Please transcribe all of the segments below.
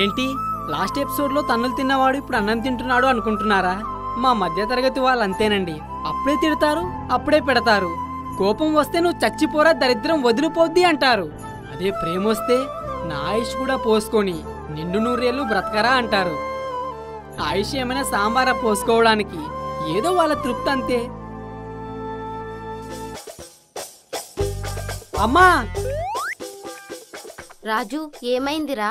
ఏంటి లాస్ట్ ఎపిసోడ్లో తన్నులు తిన్నవాడు ఇప్పుడు అన్నం తింటున్నాడు అనుకుంటున్నారా? మా మధ్యతరగతి వాళ్ళు అంతేనండి. అప్పుడే తిడతారు, అప్పుడే పెడతారు. కోపం వస్తే నువ్వు చచ్చిపోరా దరిద్రం వదిలిపోద్ది అంటారు. అదే ప్రేమ వస్తే నా ఆయుష్ కూడా పోసుకొని నిండు నూరేళ్ళు బ్రతకరా అంటారు. ఆయుష్ ఏమైనా సాంబారా పోసుకోవడానికి, ఏదో వాళ్ళ తృప్తి అంతే. అమ్మా రాజు, ఏమైందిరా?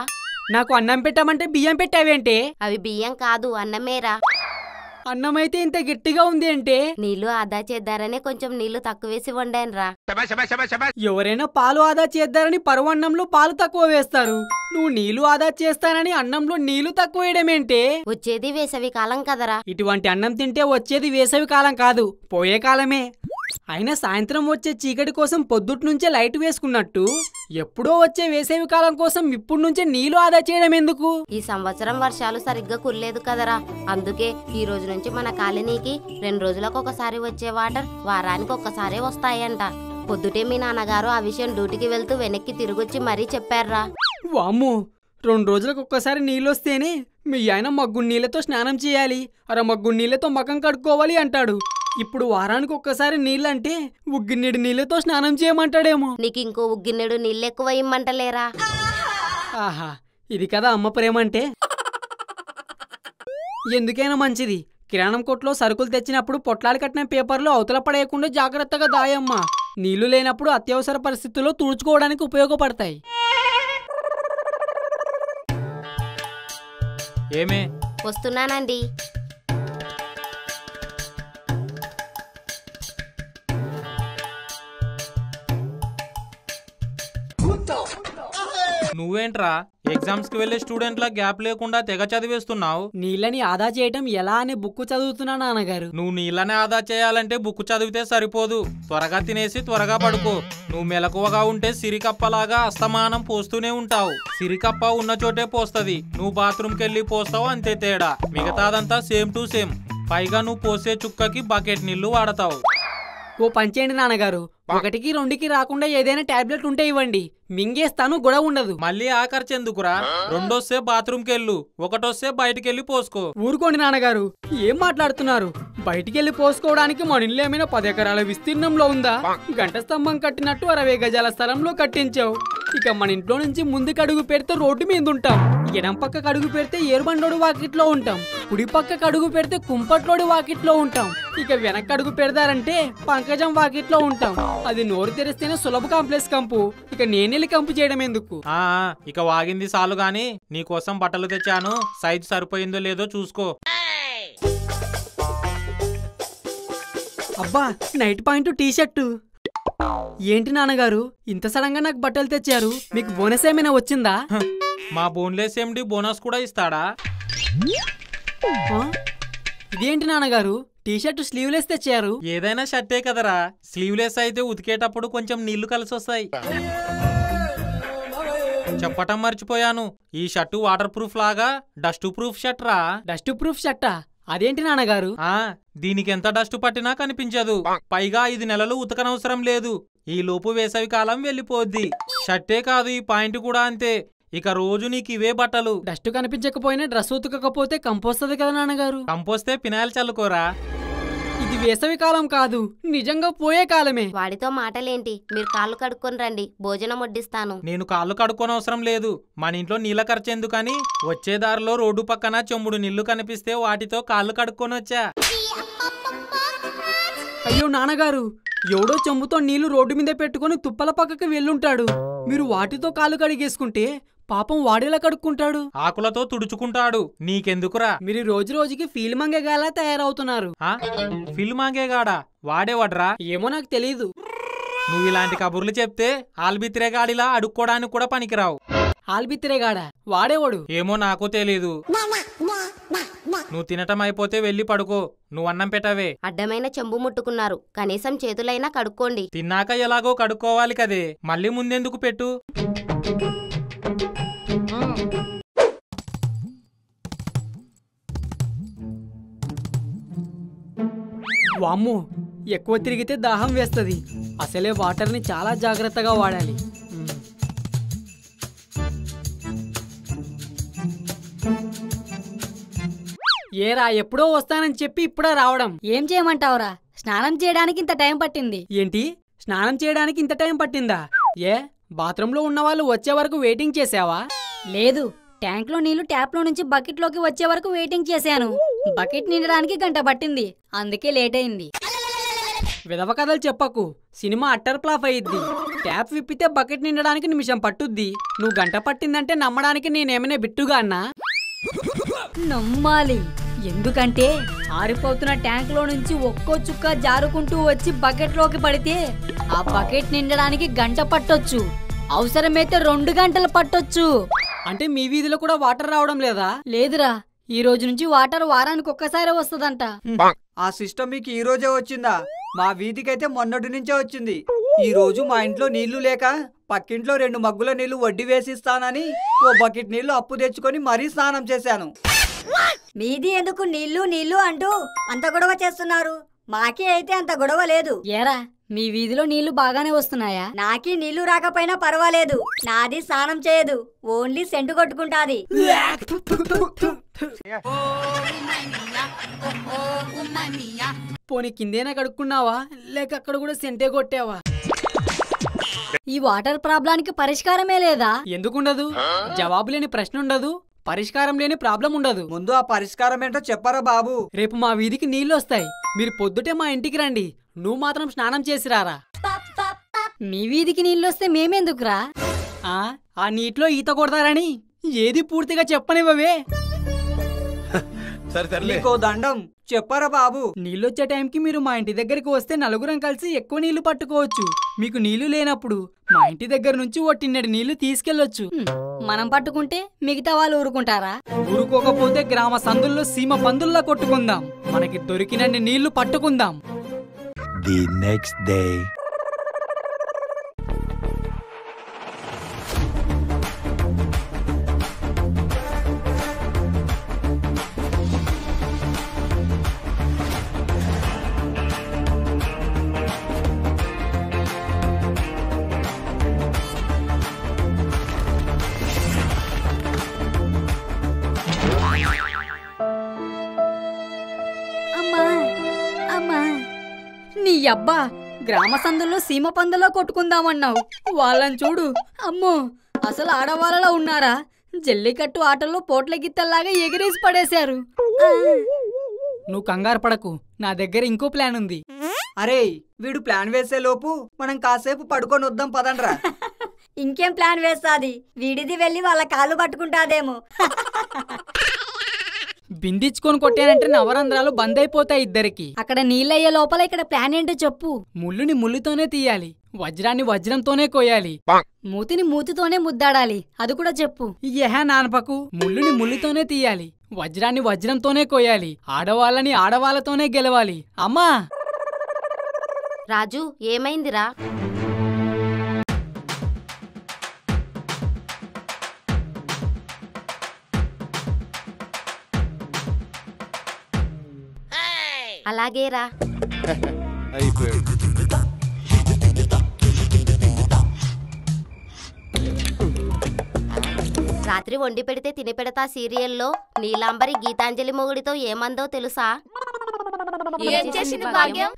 నాకు అన్నం పెట్టామంటే బియ్యం పెట్టావేంటే? అవి బియ్యం కాదు, అన్నమేరా. అన్నమైతే ఇంత గట్టిగా ఉంది అంటే? నీళ్లు ఆదా చేద్దారనే కొంచెం నీళ్లు తక్కువేసి వండానురా. ఎవరైనా పాలు ఆదా చేద్దారని పరవన్నంలో పాలు తక్కువ వేస్తారు. నువ్వు నీళ్లు ఆదా చేస్తానని అన్నంలో నీళ్లు తక్కువ వేయడమేంటే? వచ్చేది వేసవి కాలం కదరా. ఇటువంటి అన్నం తింటే వచ్చేది వేసవి కాలం కాదు, పోయే కాలమే. అయినా సాయంత్రం వచ్చే చీకటి కోసం పొద్దుటి నుంచే లైట్ వేసుకున్నట్టు ఎప్పుడో వచ్చే వేసవి కాలం కోసం ఇప్పుడు నుంచే నీళ్లు ఆదా చేయడం ఎందుకు? ఈ సంవత్సరం వర్షాలు సరిగ్గా కుర్లేదు కదరా. అందుకే ఈ రోజు నుంచి మన కాలనీకి 2 రోజులకు ఒకసారి వచ్చే వాటర్ వారానికి ఒక్కసారే వస్తాయంట. పొద్దుటే మీ నాన్నగారు ఆ విషయం డ్యూటీకి వెళ్తూ వెనక్కి తిరిగొచ్చి మరీ చెప్పారా. వామ్మో, 2 రోజులకు ఒక్కసారి నీళ్ళు వస్తేనే మీ ఆయన మగ్గుడు నీళ్లతో స్నానం చేయాలి, మగ్గుడు నీళ్లతో మకం కడుక్కోవాలి అంటాడు. ఇప్పుడు వారానికి ఒక్కసారి నీళ్ళంటే ఉగ్గిన్నెడు నీళ్లతో స్నానం చేయమంటాడేమో. నీకు ఇంకో ఉగ్గిన్నెడు నీళ్ళు ఎక్కువ ఇమ్మంటలేరా? ఆహా, ఇది కదా అమ్మ ప్రేమంటే. ఎందుకైనా మంచిది, కిరాణం కొట్లో సరుకులు తెచ్చినప్పుడు పొట్లాలు కట్టిన పేపర్లు అవతల పడేయకుండా జాగ్రత్తగా దాయమ్మా. నీళ్లు లేనప్పుడు అత్యవసర పరిస్థితుల్లో తుడుచుకోవడానికి ఉపయోగపడతాయి. ఏమే? వస్తున్నానండి. నువ్వేంట్రా ఎగ్జామ్స్ కి వెళ్లే స్టూడెంట్ల గ్యాప్ లేకుండా తెగ చదివేస్తున్నావు? నీళ్ళని ఆదా చేయటం ఎలా అని బుక్ చదువుతున్నా నాన్నగారు. నువ్వు నీళ్ళని ఆదా చేయాలంటే బుక్ చదివితే సరిపోదు. త్వరగా తినేసి త్వరగా పడుకో. నువ్వు మెలకువగా ఉంటే సిరికప్పలాగా అస్తమానం పోస్తూనే ఉంటావు. సిరికప్ప ఉన్న చోటే పోస్తది, నువ్వు బాత్రూమ్కి వెళ్ళి పోస్తావు, అంతే తేడా. మిగతాదంతా సేమ్ టు సేమ్. పైగా నువ్వు పోసే చుక్కకి బకెట్ నీళ్లు వాడతావు. ఓ పంచేయండి నాన్నగారు, 1కి 2కి రాకుండా ఏదైనా టాబ్లెట్ ఉంటే ఇవ్వండి, మింగేస్తాను, గొడవ ఉండదు. మళ్ళీ ఆఖర్చెందుకురా? 2 వస్తే బాత్రూమ్కి వెళ్ళు, 1 వస్తే బయటికెళ్ళి పోసుకో. ఊరుకోండి నాన్నగారు, ఏం మాట్లాడుతున్నారు? బయటికెళ్ళి పోసుకోవడానికి మన ఇల్లు ఏమైనా 10 ఎకరాల విస్తీర్ణంలో ఉందా? గంట స్తంభం కట్టినట్టు 60 గజాల స్థలంలో కట్టించావు. ఇక మన ఇంట్లో నుంచి ముందుకు అడుగు పెడితే రోడ్డు మీద ఉంటాం, ఎడం పక్కకు అడుగు పెడితే ఏరుబండోడు వాకిట్లో ఉంటాం, కుడి పక్కకు అడుగు పెడితే కుంపట్లోడి వాకిట్లో ఉంటాం, ఇక వెనక్కి అడుగు పెడతారంటే పంకజం వాకిట్లో ఉంటాం. అది నోరు తెరిస్తేనే సులభ కాంప్లెక్స్ కంపు, ఇక నేనెళ్ళి కంపు చేయడం ఎందుకు? ఇక వాగింది చాలు గాని నీకోసం బట్టలు తెచ్చాను, సైజు సరిపోయిందో లేదో చూసుకో. అబ్బా, నైట్ పాయింట్ టీ షర్టు. ఏంటి నాన్నగారు ఇంత సడన్ గా నాకు బట్టలు తెచ్చారు? మీకు బోనస్ ఏమైనా వచ్చిందా? మా బోన్లెస్ ఎండి బోనస్ కూడా ఇస్తాడా? ఇదేంటి నాన్నగారు టీ షర్ట్ స్లీవ్లెస్ తెచ్చారు? ఏదైనా షర్టే కదరా, స్లీవ్లెస్ అయితే ఉతికేటప్పుడు కొంచెం నీళ్లు కలిసి వస్తాయి. చెప్పటం మర్చిపోయాను, ఈ షర్టు వాటర్ ప్రూఫ్ లాగా డస్ట్ ప్రూఫ్ షర్ట్ రా. డస్ట్ ప్రూఫ్ షర్టా? అదేంటి నాన్నగారు? దీనికి ఎంత డస్ట్ పట్టినా కనిపించదు, పైగా 5 నెలలు ఉతకనవసరం లేదు. ఈ లోపు వేసవి కాలం వెళ్ళిపోద్ది. షర్టే కాదు, ఈ పాయింట్ కూడా అంతే. ఇక రోజు నీకు ఇవే బట్టలు. డస్ట్ కనిపించకపోయినా డ్రెస్ ఉతకకపోతే కంపోస్తుంది కదా నాన్నగారు? కంపోస్తే పినాయిల్ చల్లుకోరా. ఇది వేసవి కాలం కాదు, నిజంగా పోయే కాలమే. వాడితో మాటలేంటి, మీరు కాళ్ళు కడుక్కొని రండి, భోజనం వడ్డిస్తాను. నేను కాళ్ళు కడుక్కోనవసరం లేదు, మన ఇంట్లో నీళ్ళ ఖర్చు ఎందుకని వచ్చే దారిలో రోడ్డు పక్కన చెంబుడు నీళ్లు కనిపిస్తే వాటితో కాళ్ళు కడుక్కొని వచ్చా. అయ్యో నాన్నగారు, ఎవడో చెంబుతో నీళ్లు రోడ్డు మీద పెట్టుకుని తుప్పల పక్కకి వెళ్ళుంటాడు, మీరు వాటితో కాళ్ళు కడిగేసుకుంటే పాపం వాడేలా కడుక్కుంటాడు? ఆకులతో తుడుచుకుంటాడు, నీకెందుకురా? మీరు రోజు రోజుకి ఫీల్ మంగేగాలా తయారవుతున్నారు. ఫీల్ మంగేగాడా? వాడేవాడ్రా? ఏమో నాకు తెలీదు. నువ్వు ఇలాంటి కబుర్లు చెప్తే ఆల్బిత్రేగాడిలా అడుక్కోడానికి కూడా పనికిరావు. ఆల్బిత్రేగాడా? వాడేవాడు? ఏమో నాకు తెలీదు. నువ్వు తినటం అయిపోతే వెళ్ళి పడుకో, నువ్వు అన్నం పెట్టవే. అడ్డమైన చెంబు ముట్టుకున్నారు, కనీసం చేతులైనా కడుక్కోండి. తిన్నాక ఎలాగో కడుక్కోవాలి కదే, మళ్ళీ ముందెందుకు పెట్టు. వామ్మో, ఎక్కువ తిరిగితే దాహం వేస్తుంది. అసలే వాటర్ని చాలా జాగ్రత్తగా వాడాలి. ఏరా ఎప్పుడో వస్తానని చెప్పి ఇప్పుడే రావడం. ఏం చేయమంటావురా? స్నానం చేయడానికి ఇంత టైం పట్టింది. ఏంటి, స్నానం చేయడానికి ఇంత టైం పట్టిందా? ఏ బాత్రూంలో ఉన్నవాళ్ళు వచ్చే వరకు వెయిటింగ్ చేసావా? లేదు, ట్యాంక్లో నీళ్లు ట్యాప్లో నుంచి బకెట్లోకి వచ్చే వరకు వెయిటింగ్ చేశాను. బకెట్ నిండడానికి గంట పట్టింది, అందుకే లేట్ అయింది. విధవ కథలు చెప్పకు, సినిమా అట్టర్ ఫ్లాప్ అయ్యిద్ది. ట్యాప్ విప్పితే బకెట్ నిండడానికి నిమిషం పట్టుద్ది. నువ్వు గంట పట్టిందంటే నమ్మడానికి నేనేమైనా బిట్టుగా అన్నా? నమ్మాలి, ఎందుకంటే ఆరిపోతున్న ట్యాంక్లో నుంచి ఒక్కో చుక్క జారుకుంటూ వచ్చి బకెట్లోకి పడితే ఆ బకెట్ నిండడానికి గంట పట్టొచ్చు, అవసరమైతే 2 గంటలు పట్టొచ్చు. అంటే మీ వీధిలో కూడా వాటర్ రావడం లేదా? లేదురా, ఈ రోజు నుంచి వాటర్ వారానికి ఒక్కసారి వస్తుందంట. ఆ సిస్టమ్ మీకు ఈ రోజే వచ్చిందా? మా వీధికైతే మొన్నటి నుంచే వచ్చింది. ఈ రోజు మా ఇంట్లో నీళ్లు లేక పక్కింట్లో 2 మగ్గుల నీళ్లు వడ్డీ వేసిస్తానని ఓ బకెట్ నీళ్లు అప్పు తెచ్చుకొని మరీ స్నానం చేశాను. మీది ఎందుకు నీళ్లు నీళ్లు అంటూ అంత గొడవ చేస్తున్నారు? మాకే అయితే అంత గొడవ లేదు. ఏరా, మీ వీధిలో నీళ్లు బాగానే వస్తున్నాయా? నాకీ నీళ్లు రాకపోయినా పర్వాలేదు, నాది స్నానం చేయదు, ఓన్లీ సెంటు కొట్టుకుంటాది. పోనీ కిందేనా కడుక్కున్నావా, లేక అక్కడ కూడా సెంటే కొట్టావా? ఈ వాటర్ ప్రాబ్లానికి పరిష్కారమే లేదా? ఎందుకుండదు? జవాబు లేని ప్రశ్న ఉండదు, పరిష్కారం లేని ప్రాబ్లం ఉండదు. ముందు ఆ పరిష్కారం ఏంటో చెప్పరా బాబు. రేపు మా వీధికి నీళ్లు వస్తాయి, మీరు పొద్దుటే మా ఇంటికి రండి. నువ్వు మాత్రం స్నానం చేసిరారా. మీ వీధికి నీళ్ళొస్తే మేమెందుకురా? ఆ నీటిలో ఈత కొడతారని ఏది పూర్తిగా చెప్పనివ్వవే. నీకో దండం చెప్పరా బాబు. నీళ్ళొచ్చే టైంకి మీరు మా ఇంటి దగ్గరికి వస్తే నలుగురం కలిసి ఎక్కువ నీళ్లు పట్టుకోవచ్చు. మీకు నీళ్లు లేనప్పుడు మా ఇంటి దగ్గర నుంచి ఓ టిన్నెడు నీళ్లు తీసుకెళ్లొచ్చు. మనం పట్టుకుంటే మిగతా వాళ్ళు ఊరుకుంటారా? ఊరుకోకపోతే గ్రామ సందుల్లో సీమ పందుల్లా కొట్టుకుందాం. మనకి దొరికినన్ని నీళ్లు పట్టుకుందాం. The next day. నీ అబ్బా, గ్రామ సందుల్లో సీమ పందులో కొట్టుకుందామన్నావు, వాళ్ళని చూడు. అమ్మో, అసలు ఆడవాళ్ళలో ఉన్నారా? జల్లికట్టు ఆటల్లో పోట్ల గిత్తల్లాగా ఎగిరేసి పడేశారు. నువ్వు కంగారు పడకు, నా దగ్గర ఇంకో ప్లాన్ ఉంది. అరే, వీడు ప్లాన్ వేసే లోపు మనం కాసేపు పడుకొని వద్దాం పదండ్రా. ఇంకేం ప్లాన్ వేస్తాది? వీడిది వెళ్ళి వాళ్ళ కాళ్ళు పట్టుకుంటాదేమో. బిందిచ్చుకొని కొట్టానంటే నవరంధ్రాలు బంద్ అయిపోతాయి ఇద్దరికి. అక్కడ నీళ్ళయ్యే లోపల ఇక్కడ ప్లాన్ ఏంటో చెప్పు. ముళ్ళుని ముళ్ళుతోనే తీయాలి, వజ్రాన్ని వజ్రంతోనే కోయాలి, మూతిని మూతితోనే ముద్దాడాలి, అది కూడా చెప్పు. నానపకు. ముళ్ళుని ముళ్ళుతోనే తీయాలి, వజ్రాన్ని వజ్రంతోనే కోయాలి, ఆడవాళ్ళని ఆడవాళ్ళతోనే గెలవాలి. అమ్మా రాజు, ఏమైందిరా? అలాగేరా. రాత్రి వండి పెడితే తిని పెడతా సీరియల్లో నీలాంబరి గీతాంజలి మొగుడితో ఏమందో తెలుసా? ఏం చేసింది భాగ్యం?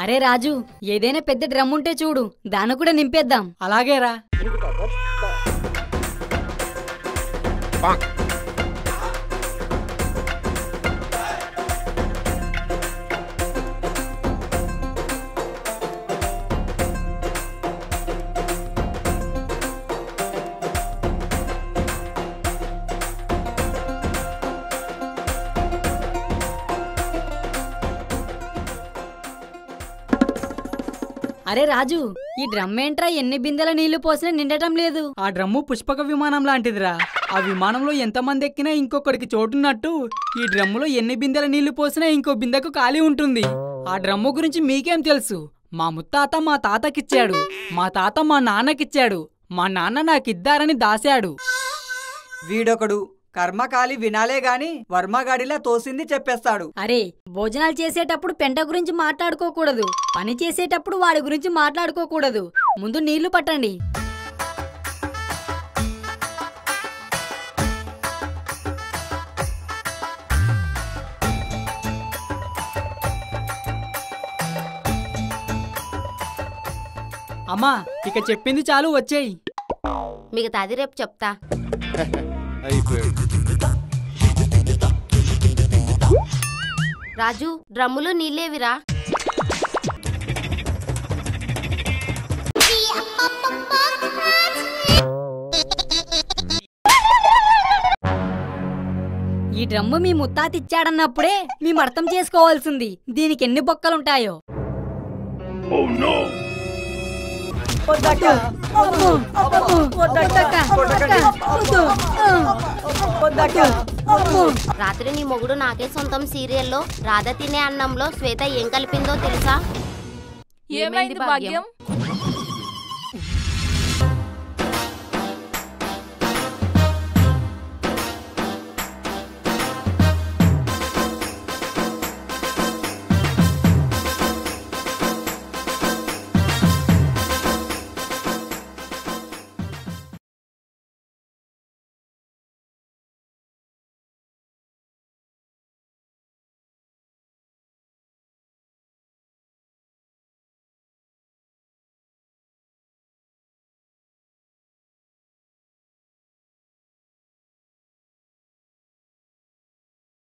అరే రాజు, ఏదైనా పెద్ద డ్రమ్ ఉంటే చూడు, దాన్ని కూడా నింపేద్దాం. అలాగేరా. అరే రాజు, ఈ డ్రమ్ ఏంట్రా ఎన్ని బిందెల నీళ్లు పోసినా నిండటం లేదు? ఆ డ్రమ్ము పుష్పక విమానం లాంటిదిరా. ఆ విమానంలో ఎంతమంది ఎక్కినా ఇంకొకరికి చోటున్నట్టు ఈ డ్రమ్ములో ఎన్ని బిందెల నీళ్లు పోసినా ఇంకో బిందెకు ఖాళీ ఉంటుంది. ఆ డ్రమ్ము గురించి మీకేం తెలుసు? మా ముత్తాత మా తాతకిచ్చాడు, మా తాత మా నాన్నకిచ్చాడు, మా నాన్న నాకిద్దారని దాశాడు. వీడొకడు కర్మకాలి వినాలే గాని వర్మగాడిలా తోసింది చెప్పేస్తాడు. అరే భోజనాలు చేసేటప్పుడు పెంట గురించి మాట్లాడుకోకూడదు, పని చేసేటప్పుడు వాడి గురించి మాట్లాడుకోకూడదు. ముందు నీళ్లు పట్టండి. అమ్మా ఇక చెప్పింది చాలు, వచ్చేయి. మిగతాది రేపు చెప్తా. రాజు, డ్రమ్ములో నీళ్ళేవిరా? ఈ డ్రమ్ము మీ ముత్తాత ఇచ్చాడన్నప్పుడే మేము అర్థం చేసుకోవాల్సింది దీనికి ఎన్ని బొక్కలుంటాయో. రాత్రి నీ మొగుడు నాకే సొంతం సీరియల్లో రాధ తినే అన్నంలో శ్వేత ఏం కలిపిందో తెలుసా? ఏమైంది భాగ్యం?